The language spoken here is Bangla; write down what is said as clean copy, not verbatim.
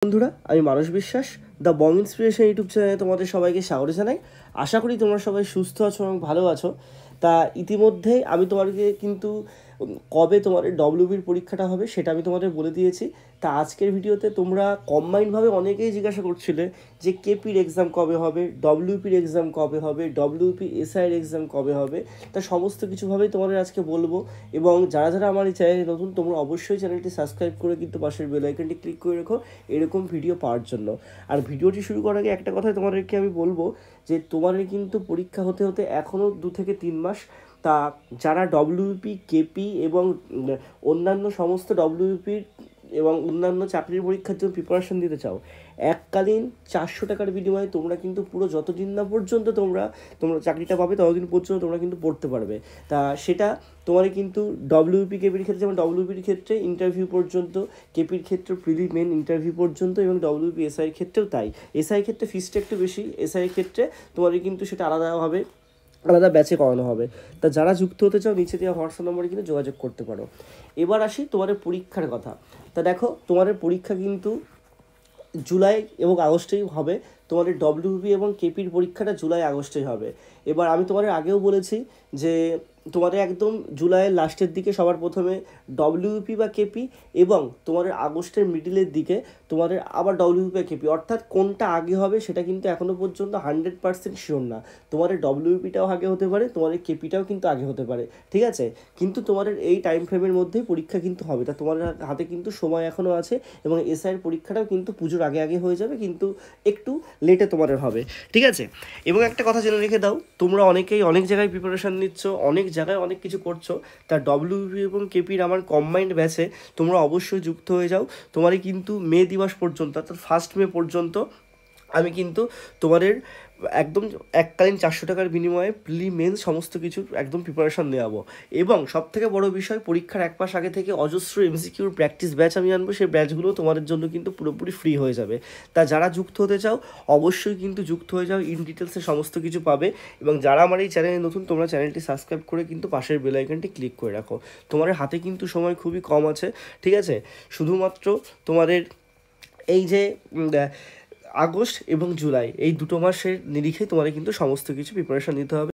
বন্ধুরা, আমি মানস বিশ্বাস দ্য বং ইন্সপিরেশন ইউটিউব চ্যানেলে তোমাদের সবাইকে স্বাগত জানাই। আশা করি তোমরা সবাই সুস্থ আছো এবং ভালো আছো। তা ইতিমধ্যেই আমি তোমাদেরকে কিন্তু কবে তোমাদের ডব্লিউবির পরীক্ষাটা হবে সেটা আমি তোমাদের বলে দিয়েছি। তা আজকের ভিডিওতে তোমরা কম্বাইন্ডভাবে অনেকেই জিজ্ঞাসা করছিলে যে কেপির এক্সাম কবে হবে, ডব্লিউপির এক্সাম কবে হবে, ডব্লিউপি এসআইয়ের এক্সাম কবে হবে। তা সমস্ত কিছুভাবেই তোমাদের আজকে বলবো। এবং যারা যারা আমার এই চ্যানেলে নতুন, তোমরা অবশ্যই চ্যানেলটি সাবস্ক্রাইব করে কিন্তু পাশের বেল আইকনটি ক্লিক করে রেখো এরকম ভিডিও পাওয়ার জন্য। আর ভিডিওটি শুরু করার আগে একটা কথাই তোমাদেরকে আমি বলবো যে তোমাদের কিন্তু পরীক্ষা হতে হতে এখনও 2 থেকে 3 মাস। তা যারা ডব্লিউপি, কেপি এবং অন্যান্য সমস্ত ডব্লিউপির এবং অন্যান্য চাকরির পরীক্ষার জন্য প্রিপারেশন দিতে চাও, এককালীন 400 টাকার বিনিময়ে তোমরা কিন্তু পুরো যতদিন না পর্যন্ত তোমরা চাকরিটা পাবে ততদিন পর্যন্ত তোমরা কিন্তু পড়তে পারবে। তা সেটা তোমার কিন্তু ডব্লিউপি কেপির ক্ষেত্রে, যেমন ডব্লিউপির ক্ষেত্রে ইন্টারভিউ পর্যন্ত, কেপির ক্ষেত্রে প্রিলিমেন ইন্টারভিউ পর্যন্ত, এবং ডব্লিউপি এসআইয়ের ক্ষেত্রেও তাই। এসআইয়ের ক্ষেত্রে ফিসটা একটু বেশি, এসআইয়ের ক্ষেত্রে তোমাদের কিন্তু সেটা আলাদাভাবে আলাদা ব্যাচে করানো হবে। তা যারা যুক্ত হতে চাও নিচে দেওয়া হোয়াটসঅ্যাপ নম্বরে কিন্তু যোগাযোগ করতে পারো। এবার আসি তোমাদের পরীক্ষার কথা। তা দেখো, তোমাদের পরীক্ষা কিন্তু জুলাই এবং আগস্টেই হবে। তোমাদের ডব্লিউপি এবং কেপির পরীক্ষাটা জুলাই আগস্টেই হবে। এবার আমি তোমাদের আগেও বলেছি যে তোমাদের একদম জুলাইয়ের লাস্টের দিকে সবার প্রথমে ডব্লিউপি বা কেপি, এবং তোমাদের আগস্টের মিডিলের দিকে তোমাদের আবার ডব্লিউপি বা কেপি। অর্থাৎ কোনটা আগে হবে সেটা কিন্তু এখনও পর্যন্ত 100% শিওর না। তোমাদের ডব্লিউপিটাও আগে হতে পারে, তোমাদের কেপিটাও কিন্তু আগে হতে পারে, ঠিক আছে? কিন্তু তোমাদের এই টাইম ফ্রেমের মধ্যেই পরীক্ষা কিন্তু হবে। তা তোমাদের হাতে কিন্তু সময় এখনও আছে, এবং এসআইয়ের পরীক্ষাটাও কিন্তু পুজোর আগে আগে হয়ে যাবে, কিন্তু একটু লেটে তোমাদের হবে, ঠিক আছে? এবং একটা কথা জেনে রেখে দাও, তোমরা অনেকেই অনেক জায়গায় প্রিপারেশান নিচ্ছ, অনেক জায়গায় অনেক কিছু করছো। তা ডব্লিউপি এবং কেপির আমার কম্বাইন্ড ব্যাচে তোমরা অবশ্যই যুক্ত হয়ে যাও। তোমারই কিন্তু মে দিবস পর্যন্ত, অর্থাৎ 1 মে পর্যন্ত আমি কিন্তু তোমাদের একদম এককালীন 400 টাকার বিনিময়ে প্রিলিমেন্স সমস্ত কিছু একদম প্রিপারেশান নেওয়াবো। এবং সবথেকে বড় বিষয়, পরীক্ষার 1 মাস আগে থেকে অজস্র এমসিকিউর প্র্যাকটিস ব্যাচ আমি আনবো। সেই ব্যাচগুলো তোমাদের জন্য কিন্তু পুরোপুরি ফ্রি হয়ে যাবে। তা যারা যুক্ত হতে চাও অবশ্যই কিন্তু যুক্ত হয়ে যাও, ইন ডিটেলসে সমস্ত কিছু পাবে। এবং যারা আমার এই চ্যানেলে নতুন, তোমরা চ্যানেলটি সাবস্ক্রাইব করে কিন্তু পাশের বেল আইকনটি ক্লিক করে রাখো। তোমাদের হাতে কিন্তু সময় খুবই কম আছে, ঠিক আছে? শুধুমাত্র তোমাদের এই যে আগস্ট এবং জুলাই, এই 2 মাসের নিরিখে তোমাদের কিন্তু সমস্ত কিছু প্রিপারেশান নিতে হবে।